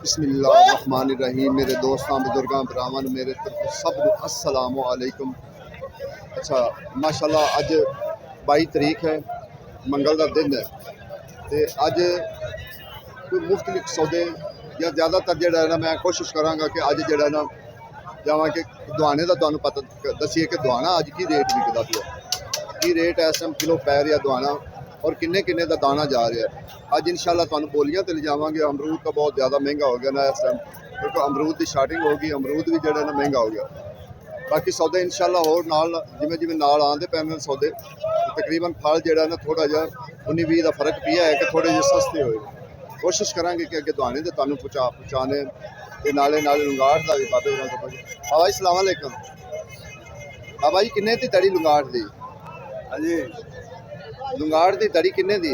बिस्मिल्लाहिर्रहमानिर्रहीम। मेरे दोस्तों बुजुर्गों भरावान मेरे तरफ सब अस्सलामु अलैकुम। अच्छा माशाल्लाह अज 22 तरीक है, मंगल का दिन है तो अज कोई मुख्तलिफ सौदे या ज़्यादातर जो है ना मैं कोशिश कराँगा कि अज जो है ना जावा कि दुआने का तुहानू पता दसीए कि दुआना अज की रेट विकदा पिया, की रेट इस टाइम किलो पै रहा दुआना और किन्ने किन्ने का दाना जा रहा है। अज इंशाल्लाह तुहानू बोलियां तो ले जावांगे। अमरूद तो बहुत ज़्यादा महंगा हो गया ना इस टाइम, क्योंकि अमरूद की स्टार्टिंग हो गई, अमरूद भी जो है ना महंगा हो गया। बाकी सौदे इंशाल्लाह होर नाल जिमें जिमें नाल आते पे ने सौदे तकरीबन फल जो ना थोड़ा जहा 19-20 का फर्क पिया है कि थोड़े जे सस्ते होए। कोशिश करांगे कि अगे दुआने तो तुहानू पहुँचाने ते नाले नाले लुंगाड़ का भी बाबे होरां तो बाबा जी सलाम अलैकुम। बाबा जी किन्ने दी तड़ी लुंगाड़ दी? अजी लुंगाड़ की तड़ी किन्ने दी?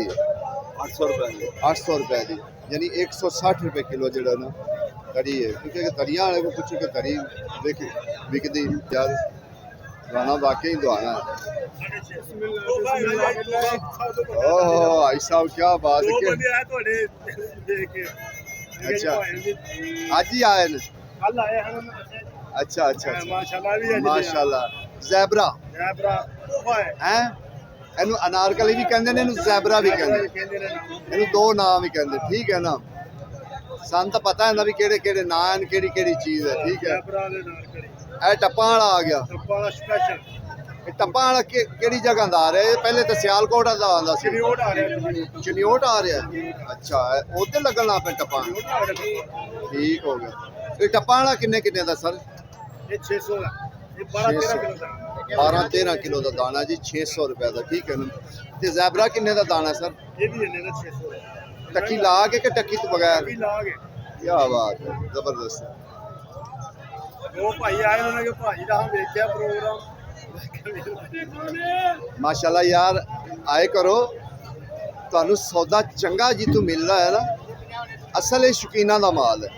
800 रुपए की। 800 रुपए की, यानी 160 रुपए किलो जो ना तड़ी है। क्योंकि तड़ियाँ वाले को पूछो कि तड़ी देख बिकती यार, दुआना वाकई दुआना है। ओह भाई साहब क्या बात है। अच्छा आज ही आए न? अच्छा अच्छा माशाल्लाह। ज़ैबरा हैं, इनू अनारकली भी कहते हैं, इनू ज़ैबरा भी कहते हैं, इनू दो नाम ही कहते हैं। ठीक है ना, सन तो पता है ना भी केड़े केड़े नाम हैं, केड़ी केड़ी चीज़ है। ठीक है, ए टप्पा वाला आ गया। टप्पा वाला केड़ी जगह का आ रहा है? पहले तो सियालकोट का आंदा सी, चनियोट आ रहा है। अच्छा उधर लगन लग पे टप्पा, ठीक हो गया। ये टप्पा वाला किन्ने किन्ने दा सर? 12-13 किलो का दाना जी, 600 रुपए का। ठीक है ना, ते ज़ैबरा किन्ने का दाना सर? टक्की ला के कि टक्की तो बगैर? क्या बात है, जबरदस्त। माशाल्लाह यार आए करो, तुहानू सौदा चंगा जितू मिल रहा है ना, असल शौकीना का माल है।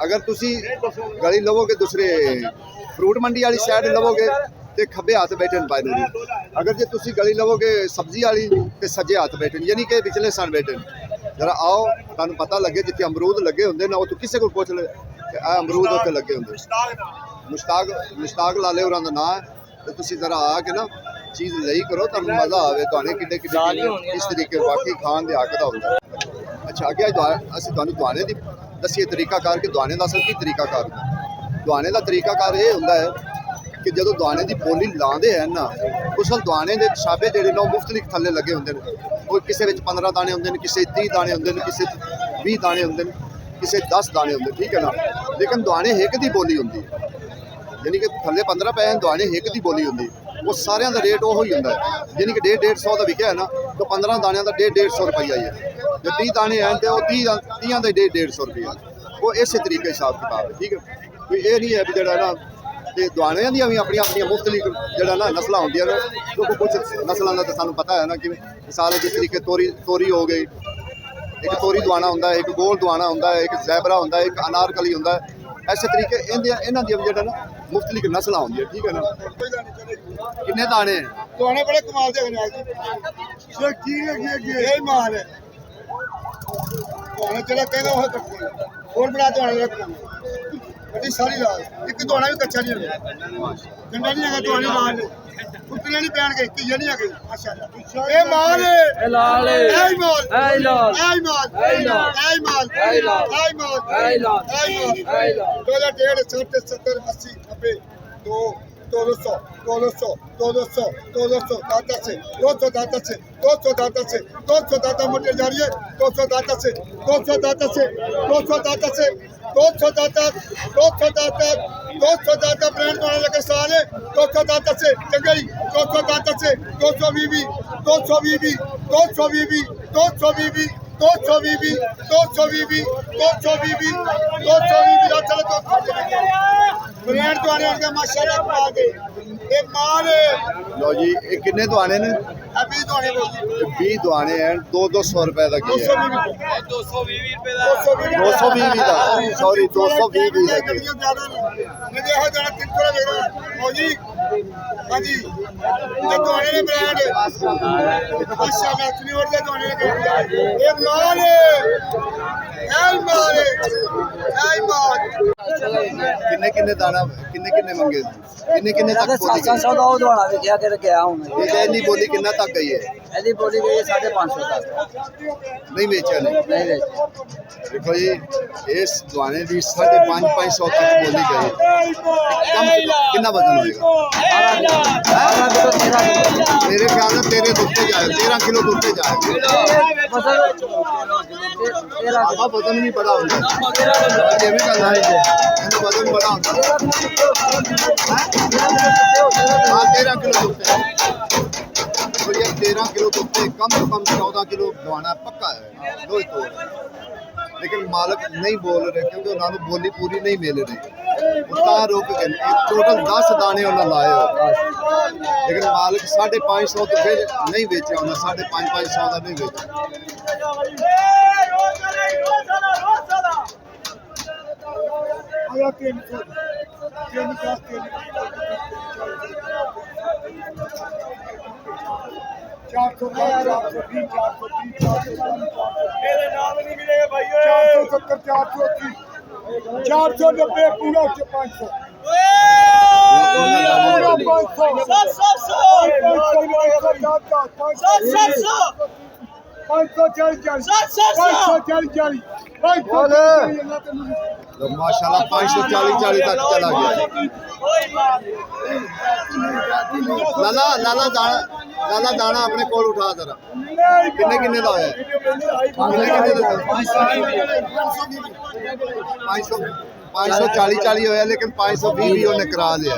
अगर तुसी गली लवोगे दूसरे फ्रूट मंडी वाली साइड लवोगे तो खब्बे हाथ बैठे बायनूरी, अगर जो तुसी गली लवोगे सब्जी वाली तो सज्जे हाथ बैठे, यानी कि पिछले सन बैठे। जरा आओ तुहानू पता लगे जिथे अमरूद लगे होंगे ना, तो किसी को पूछ ले अमरूद उत्ते लगे होंगे। मुश्ताक लाले होरां दा नाम है, तो तुसी जरा आके ना चीज़ लई करो, तुहानू मज़ा आवे। तुहाने किड्डे किड्डे इस तरीके वाकई खान दे हक दा हुंदा। अच्छा अगे असीं तुहानू दुआने दी दसीए तरीकाकार कि दुआने का असल की तरीकाकार। दुआने का तरीकाकार ये होंदा है कि जो दुआने की बोली लाते हैं ना, उस दुआने के छाबे जोड़े ना मुख्तलिफ थले लगे होंगे। कोई किसी 15 दाने होंगे, किसी 30 दाने होंगे, किसी 20 दाने होंगे, किसी 10 दाने होंगे। ठीक है ना, लेकिन दुआने एक की बोली होंगी, यानी कि थले 15 पै दुआने एक की बोली होंगी। वो सारे का रेट वो ही होंगे, यानी कि 150-150 का विकया है ना, तो 15 दाने का 150-150 रुपया ही है। जो 30 दाने हैं तो 30 का 150-150 रुपया, वो इस तरीके हिसाब किताब है। ठीक है, कोई ये नहीं है भी जरा ना तो दुआने दी भी अपनी अपनी मुख्तलिफ जरा ना नस्ल होंगे ने, क्योंकि कुछ नस्लों का तो सानू पता है ना कि मिसाल जिस तरीके तोरी हो गई, एक तोरी दुआना होंदा है, एक गोल दुआना होंदा है, एक ज़ैबरा होंदा है, एक अनारकली होंदा है। ऐसे तरीके इन्हां दी जो ना मुख्तलिफ नस्ल होंगी। ठीक है ना, किन्ने दाने दुआने बड़े कमाल दे यही माल है। दुआने चला कहना वो और बड़ा दुआने बड़ी सारी लाल, एक दुआना भी कच्चा नहीं होगा, डंडा नहीं है दुआने लाल कुत्ते नहीं पहन गए कि नहीं आ गई। माशाल्लाह ये माल है, लाल है, ए माल, ए लाल, ए माल, ए लाल, ए माल, ए लाल, ए माल, ए लाल, ए लाल। 1.5 60 70 80 90 200 200 200 200 दाता से 200 दाता से 200 दाता से 200 दाता मोटे जा रही है। 200 दाता से 200 दाता से 200 दाता से 200 दाता 200 दाता 200 दाता ब्रांड बनाने लगे साल है। 200 दाता से जगई 200 दाता से 220 220 220 220 220 220 220 220 चलो ब्रांड तो आने लगे माशाल्लाह कमा दे ये माल। लो जी ये किन्ने दुआने ने? अभी दुआने 20 दुआने हैं, 200 रुपए का की है। 220 रुपए का 220 का सॉरी 220 का की। मुझे हो जाना 300 मेरा ओ जी। हां जी ये दुआने ने ब्रांड माशाल्लाह इतनी और दे दुआने ने ये माल ਕਿੰਨੇ ਦਾਣਾ ਕਿੰਨੇ ਮੰਗੇ ਕਿੰਨੇ ਤੱਕ ਬੋਲੀ 700 ਦਾ ਉਹ ਦਵਾਣਾ ਵੀ ਗਿਆ ਕਿ ਗਿਆ ਹੁਣ ਗਈ ਇਹ ਇਹਦੀ ਬੋਲੀ ਕਿੰਨਾ ਤੱਕ ਗਈ ਹੈ ਇਹਦੀ ਬੋਲੀ ਗਈ 550 ਤੱਕ ਨਹੀਂ ਵੇਚਿਆ ਨਹੀਂ ਨਹੀਂ ਵੇਚੀ ਦੇਖੋ ਜੀ ਇਸ ਦਵਾਨੇ ਦੀ 550 ਤੱਕ ਬੋਲੀ ਗਈ ਕਿੰਨਾ ਵਜ਼ਨ ਹੋਏਗਾ ਮੇਰੇ ਖਿਆਲ ਨਾਲ ਤੇਰੇ ਦੁੱਤੇ ਜਾਏ 13 ਕਿਲੋ ਦੁੱਤੇ ਜਾਏ ਆਪਾਂ ਵਜ਼ਨ ਵੀ ਬੜਾ ਹੁੰਦਾ ਜਿਵੇਂ ਗੱਲ ਹੈ ਇਹਦਾ ਵਜ਼ਨ ਬੜਾ ਹੁੰਦਾ ਹਾਂ 13 ਕਿਲੋ ਦੁੱਤੇ तो ये 13 किलो तो कम से कम 14 किलो दवाना पक्का है लोहे तो लेकिन मालिक नहीं बोल रहे क्योंकि उन्होंने बोली पूरी नहीं मिल रही उतना रोक के टोटल 10 दाने उन्होंने लाए हो लेकिन मालिक 550 तो फिर नहीं बेचा उन्हें 550 का नहीं बेचा चार सौ 490 पूरा 500 तो माशाल्लाह 540 तक चला गया लाला दाना अपने कोल उठा जरा किन्ने दा होया 540 होया लेकिन 520 भी उन्हें करा दिया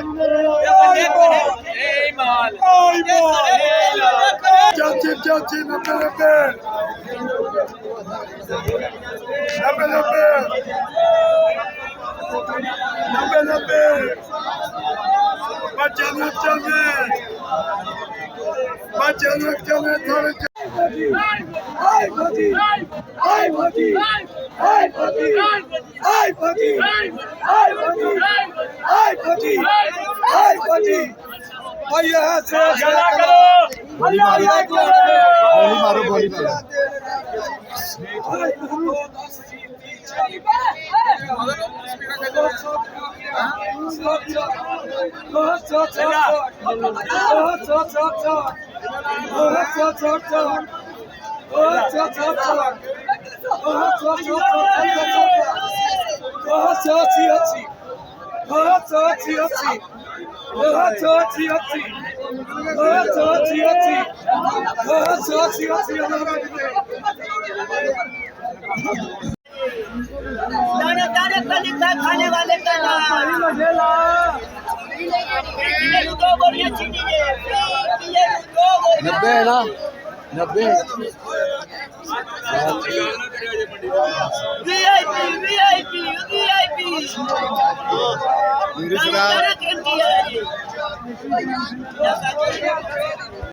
गोली मारो दाने दाने का लिखा खाने वाले का नाम ये दो बोलियां चीनी है ये दो 90 है ना 90 VIP VIP VIP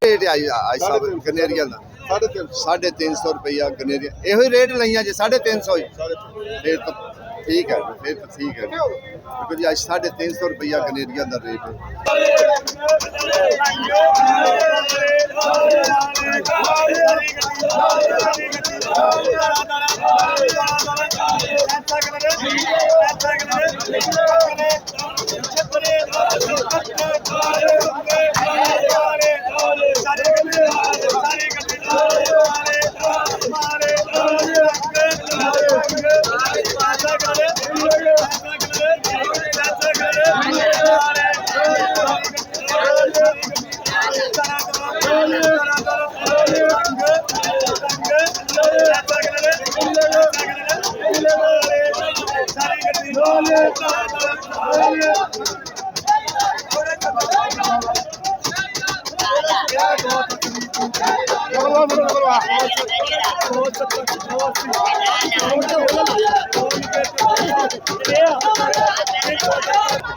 rate I साहब कनेरिया का 350 रुपया कनेरिया यो रेट लिया जी 350 ही फिर तो ठीक है फिर तो ठीक है देखो जी आज 350 रुपया कनेरिया का रेट है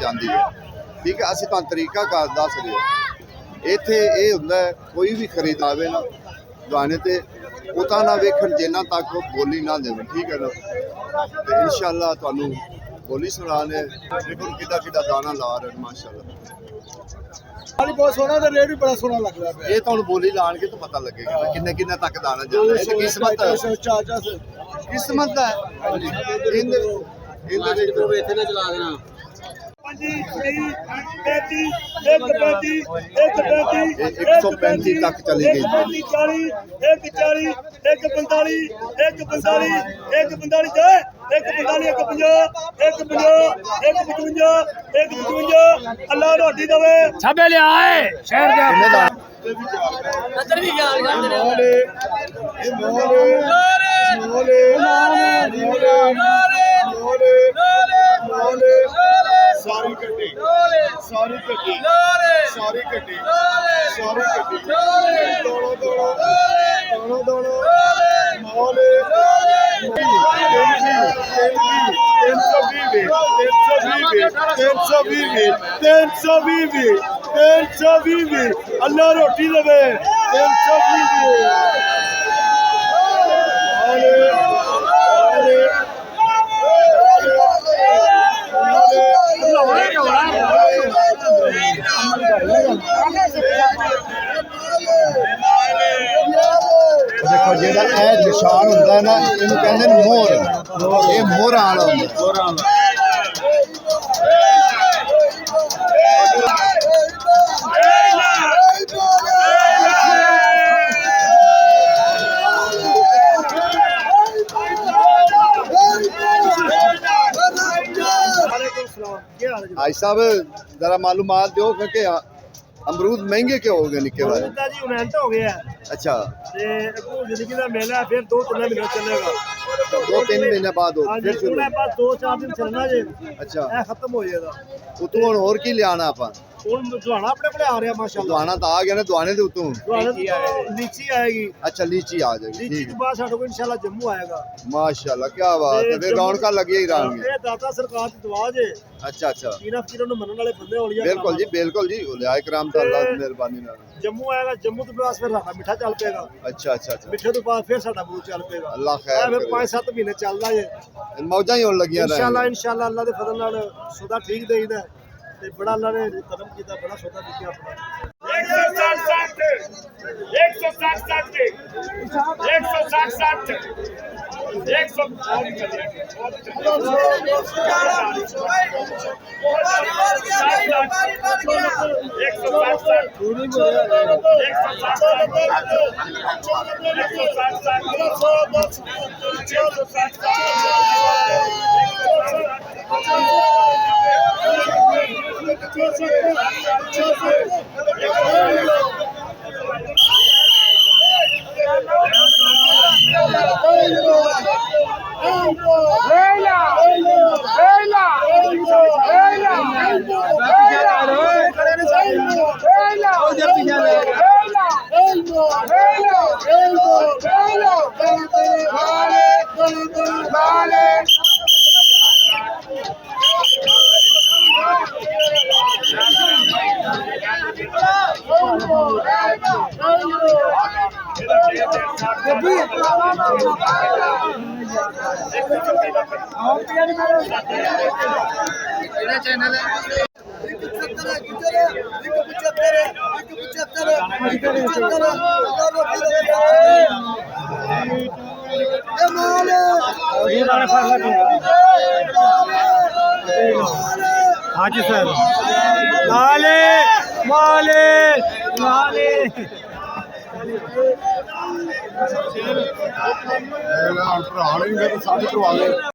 ਜਾਂਦੀ ਹੈ ਠੀਕ ਹੈ ਅਸੀਂ ਤੁਹਾਨੂੰ ਤਰੀਕਾ ਕਾਰ ਦੱਸ ਰਹੇ ਹਾਂ ਇੱਥੇ ਇਹ ਹੁੰਦਾ ਕੋਈ ਵੀ ਖਰੀਦ ਆਵੇ ਨਾ ਦੁਆਨੇ ਤੇ ਉਤਾਂ ਨਾ ਵੇਖਣ ਜਿੰਨਾ ਤੱਕ ਉਹ ਬੋਲੀ ਨਾ ਦੇਵੇ ਠੀਕ ਹੈ ਨਾ ਤੇ ਇਨਸ਼ਾਅੱਲਾ ਤੁਹਾਨੂੰ ਬੋਲੀ ਸੁਣਾਣੇ ਦੇਖੋ ਕਿੱਦਾਂ ਦਾਣਾ ਲਾ ਰਹੇ ਮਾਸ਼ਾਅੱਲਾ ਵਾਲੀ ਬਹੁਤ ਸੋਹਣਾ ਤੇ ਰੇਟ ਵੀ ਬੜਾ ਸੋਹਣਾ ਲੱਗਦਾ ਪਿਆ ਇਹ ਤੁਹਾਨੂੰ ਬੋਲੀ ਲਾਣ ਕੇ ਤਾਂ ਪਤਾ ਲੱਗੇਗਾ ਕਿੰਨੇ ਤੱਕ ਦਾਣਾ ਜਾਂਦਾ ਇਹ ਕਿਸਮਤ ਹੈ ਕਿਸਮਤ ਹੈ ਇਹਦੇ ਵਿੱਚ ਇੱਥੇ ਨਾ ਚਲਾ ਦੇਣਾ 135 तक चली गई। 1 रोटी दवे छबे ले आए शहर के अंदर भी जाल अंदर सारी कट्टी सारी कट्टी सारी कट्टी सारी कट्टी दोड़ो दोड़ो दोड़ो दोड़ो मोले 320 अल्लाह रोटी दवे 320 देखो जेड़ा ए निशान होंदा है ना इन्हू कहंदे ने मोहर ये मोहर वाला होंदा भाई साहब जरा मालूमात दो क्योंकि अमरूद महंगे क्यों हो गए निके वाले जी इवेंट हो गया अच्छा ते अगू जिंदगी दा मेला है, फिर 2-3 महीने चलेगा 2-3 महीने बाद हो फिर शुरू मेरे पास 2-4 दिन चलना जे अच्छा ए खत्म हो जाएगा उतों हुण होर की लियाना आपा ਹੁਣ ਦੁਆਣਾ ਆਪਣੇ ਕੋਲੇ ਆ ਰਿਹਾ ਮਾਸ਼ਾਅੱਲਾ दुआना तो आ गया ना दुआने दे उतों लीची आएगी अच्छा लीची आ जाएगी लीची ठीक के बाद साडे को इंशाल्लाह जम्मू आएगा माशाल्लाह क्या बात है फिर रौनक लगी ही रहेंगे ਇਹ ਦਾਤਾ ਸਰਕਾਰ ਦੀ ਦੁਆ ਜੇ अच्छा अच्छा ਇਹਨਾਂ ਫਕੀਰਾਂ ਨੂੰ ਮੰਨਣ ਵਾਲੇ ਬੰਦੇ ਹੋਲੀਆਂ बिल्कुल जी उलिया कराम तो अल्लाह की मेहरबानी नाल ਜੰਮੂ ਆਏਗਾ ਜੰਮੂ ਤੋਂ ਬਾਅਦ ਫਿਰ ਸਾਡਾ ਮਿੱਠਾ ਚੱਲ ਪਏਗਾ अच्छा अच्छा अच्छा ਮਿੱਠੇ ਤੋਂ ਬਾਅਦ ਫਿਰ ਸਾਡਾ ਬੂਰ ਚੱਲ ਪਏਗਾ अल्लाह ਇਹ खैर ਫਿਰ करे 5-7 ਮਹੀਨੇ ਚੱਲਦਾ ਜੇ मौजा ही होने लगियां ਇਨਸ਼ਾਅੱਲਾ ਅੱਲਾਹ ਦੇ ਫਜ਼ਲ ਨਾਲ ਸੌਦਾ ਠੀਕ ਦੇਈਦਾ ਤੇ ਬੜਾ ਅੱਲਾਹ ਨੇ ਕਦਮ ਕੀਤਾ ਬੜਾ ਸੌਦਾ ਦਿੱਤਾ ਆਪਣਾ हाजी सर लाले माले लाले भरा नहीं साढ़े करवा ले